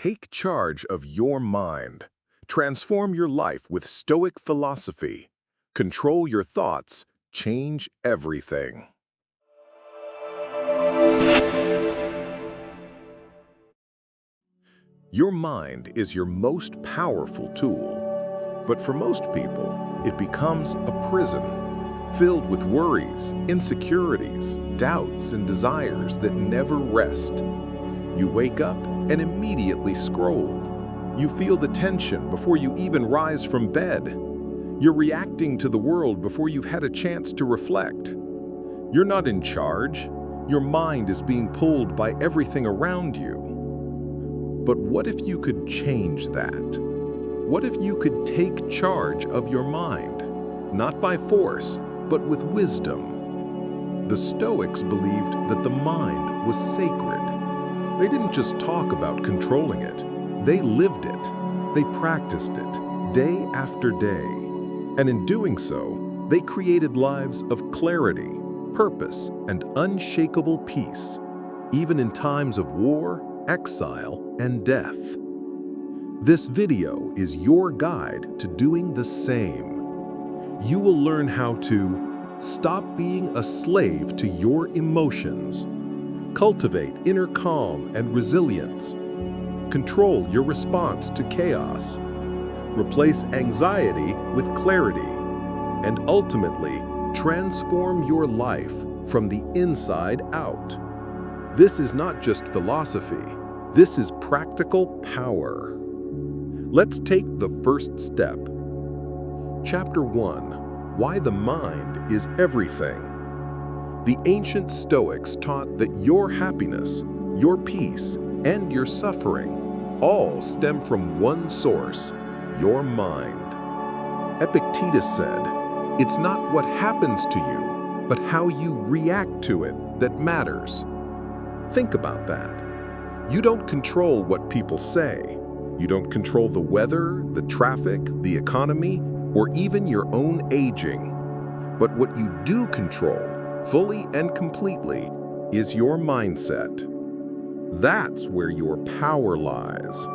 Take charge of your mind. Transform your life with Stoic philosophy. Control your thoughts, change everything. Your mind is your most powerful tool, but for most people, it becomes a prison, filled with worries, insecurities, doubts, and desires that never rest. You wake up and immediately scroll. You feel the tension before you even rise from bed. You're reacting to the world before you've had a chance to reflect. You're not in charge. Your mind is being pulled by everything around you. But what if you could change that? What if you could take charge of your mind, not by force, but with wisdom? The Stoics believed that the mind was sacred. They didn't just talk about controlling it. They lived it. They practiced it day after day. And in doing so, they created lives of clarity, purpose, and unshakable peace, even in times of war, exile, and death. This video is your guide to doing the same. You will learn how to stop being a slave to your emotions, cultivate inner calm and resilience, control your response to chaos, replace anxiety with clarity, and ultimately transform your life from the inside out. This is not just philosophy. This is practical power. Let's take the first step. Chapter 1: Why the Mind is Everything. The ancient Stoics taught that your happiness, your peace, and your suffering all stem from one source, your mind. Epictetus said, "It's not what happens to you, but how you react to it that matters." Think about that. You don't control what people say. You don't control the weather, the traffic, the economy, or even your own aging. But what you do control, fully and completely, is your mindset. That's where your power lies.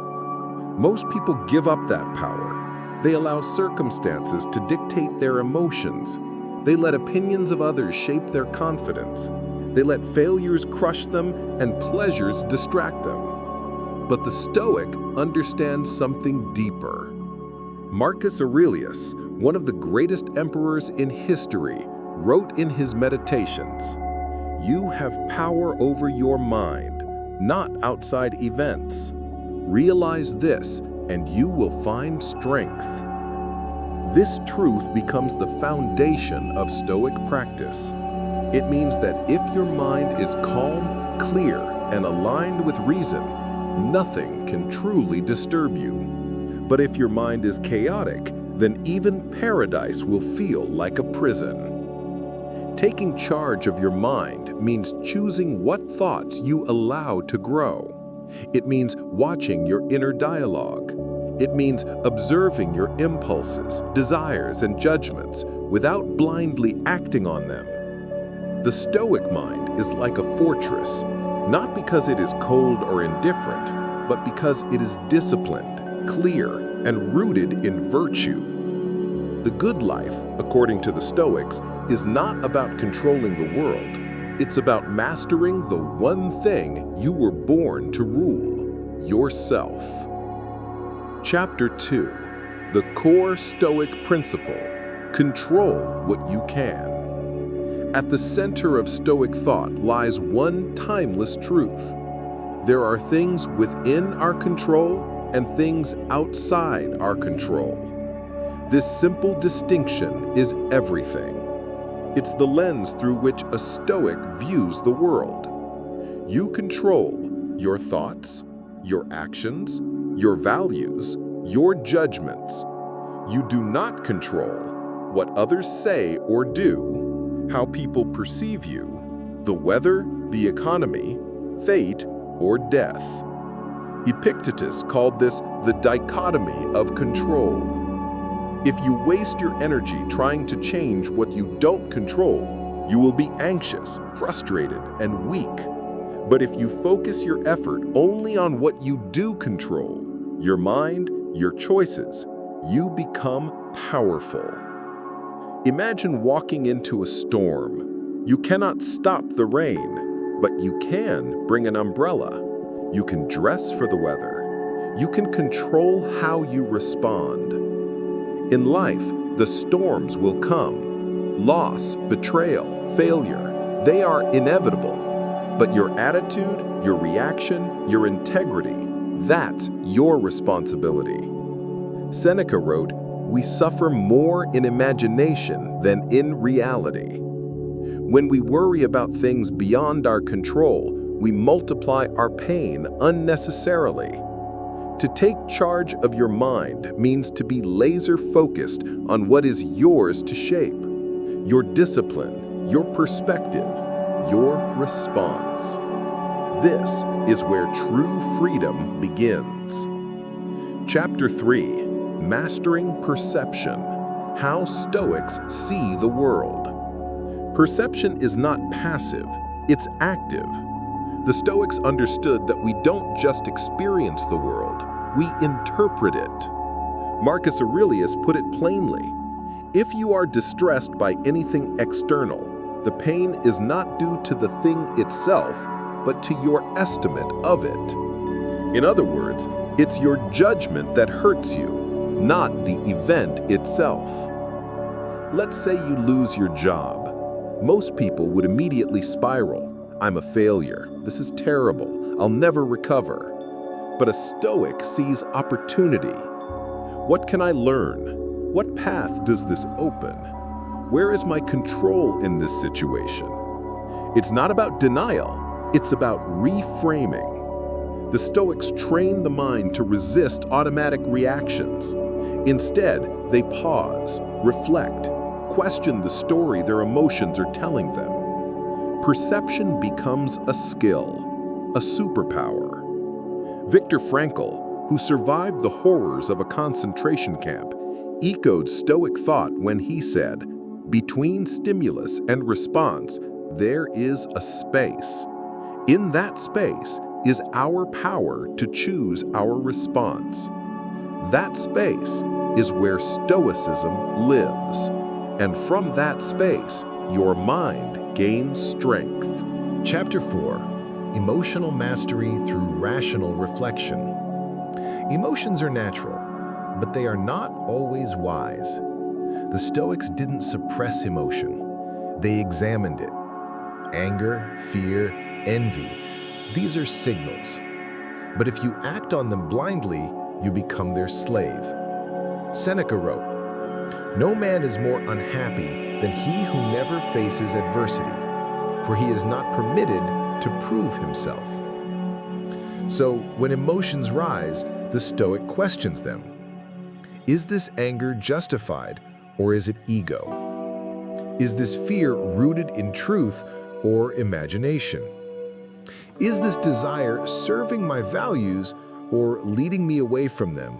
Most people give up that power. They allow circumstances to dictate their emotions. They let opinions of others shape their confidence. They let failures crush them and pleasures distract them. But the Stoic understands something deeper. Marcus Aurelius, one of the greatest emperors in history, wrote in his Meditations, "You have power over your mind, not outside events. Realize this, and you will find strength." This truth becomes the foundation of Stoic practice. It means that if your mind is calm, clear, and aligned with reason, nothing can truly disturb you. But if your mind is chaotic, then even paradise will feel like a prison. Taking charge of your mind means choosing what thoughts you allow to grow. It means watching your inner dialogue. It means observing your impulses, desires, and judgments without blindly acting on them. The Stoic mind is like a fortress, not because it is cold or indifferent, but because it is disciplined, clear, and rooted in virtue. The good life, according to the Stoics, is not about controlling the world. It's about mastering the one thing you were born to rule, yourself. Chapter 2: The core Stoic principle: control what you can. At the center of Stoic thought lies one timeless truth. There are things within our control and things outside our control. This simple distinction is everything. It's the lens through which a Stoic views the world. You control your thoughts, your actions, your values, your judgments. You do not control what others say or do, how people perceive you, the weather, the economy, fate, or death. Epictetus called this the dichotomy of control. If you waste your energy trying to change what you don't control, you will be anxious, frustrated, and weak. But if you focus your effort only on what you do control, your mind, your choices, you become powerful. Imagine walking into a storm. You cannot stop the rain, but you can bring an umbrella. You can dress for the weather. You can control how you respond. In life, the storms will come. Loss, betrayal, failure, they are inevitable. But your attitude, your reaction, your integrity, that's your responsibility. Seneca wrote, "We suffer more in imagination than in reality." When we worry about things beyond our control, we multiply our pain unnecessarily. To take charge of your mind means to be laser-focused on what is yours to shape. Your discipline, your perspective, your response. This is where true freedom begins. Chapter 3, Mastering Perception, How Stoics See the World. Perception is not passive, it's active. The Stoics understood that we don't just experience the world, we interpret it. Marcus Aurelius put it plainly, if you are distressed by anything external, the pain is not due to the thing itself, but to your estimate of it. In other words, it's your judgment that hurts you, not the event itself. Let's say you lose your job. Most people would immediately spiral. I'm a failure. This is terrible. I'll never recover. But a Stoic sees opportunity. What can I learn? What path does this open? Where is my control in this situation? It's not about denial. It's about reframing. The Stoics train the mind to resist automatic reactions. Instead, they pause, reflect, question the story their emotions are telling them. Perception becomes a skill, a superpower. Viktor Frankl, who survived the horrors of a concentration camp, echoed Stoic thought when he said, "Between stimulus and response, there is a space. In that space is our power to choose our response." That space is where Stoicism lives. And from that space, your mind gains strength. Chapter 4, Emotional Mastery Through Rational Reflection. Emotions are natural, but they are not always wise. The Stoics didn't suppress emotion. They examined it. Anger, fear, envy, these are signals. But if you act on them blindly, you become their slave. Seneca wrote, "No man is more unhappy than he who never faces adversity, for he is not permitted to prove himself." So, when emotions rise, the Stoic questions them. Is this anger justified, or is it ego? Is this fear rooted in truth or imagination? Is this desire serving my values or leading me away from them?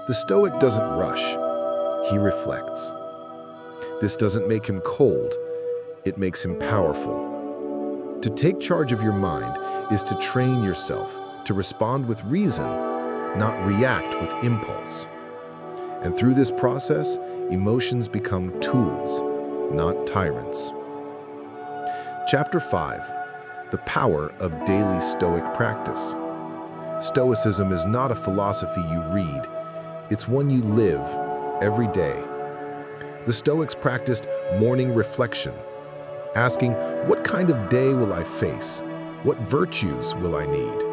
The Stoic doesn't rush. He reflects. This doesn't make him cold, it makes him powerful. To take charge of your mind is to train yourself to respond with reason, not react with impulse. And through this process, emotions become tools, not tyrants. Chapter 5, The Power of Daily Stoic Practice. Stoicism is not a philosophy you read, it's one you live every day. The Stoics practiced morning reflection, asking, what kind of day will I face? What virtues will I need?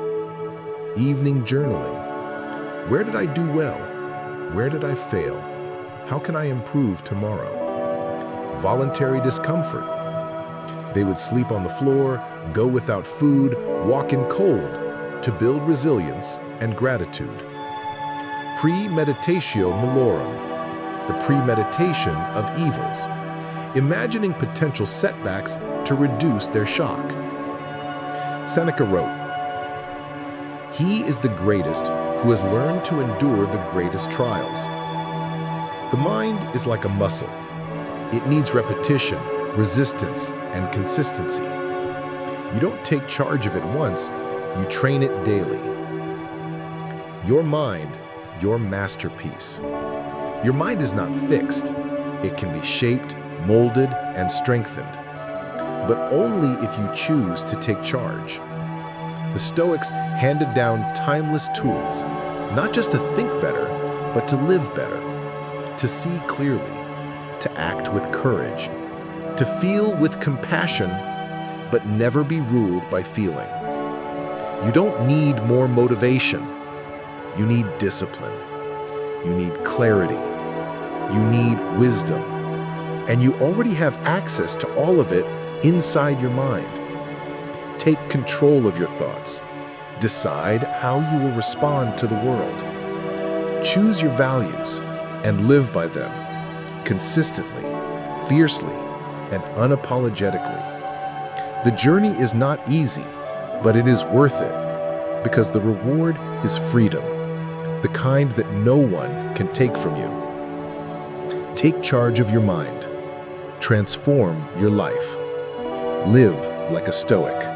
Evening journaling. Where did I do well? Where did I fail? How can I improve tomorrow? Voluntary discomfort. They would sleep on the floor, go without food, walk in cold to build resilience and gratitude. Premeditatio malorum, the premeditation of evils, imagining potential setbacks to reduce their shock. Seneca wrote, "He is the greatest who has learned to endure the greatest trials." The mind is like a muscle. It needs repetition, resistance, and consistency. You don't take charge of it once, you train it daily. Your mind, your masterpiece. Your mind is not fixed. It can be shaped, molded, and strengthened, but only if you choose to take charge. The Stoics handed down timeless tools, not just to think better, but to live better, to see clearly, to act with courage, to feel with compassion, but never be ruled by feeling. You don't need more motivation. You need discipline. You need clarity. You need wisdom. And you already have access to all of it inside your mind. Take control of your thoughts. Decide how you will respond to the world. Choose your values and live by them, consistently, fiercely, and unapologetically. The journey is not easy, but it is worth it, because the reward is freedom, the kind that no one can take from you. Take charge of your mind. Transform your life. Live like a Stoic.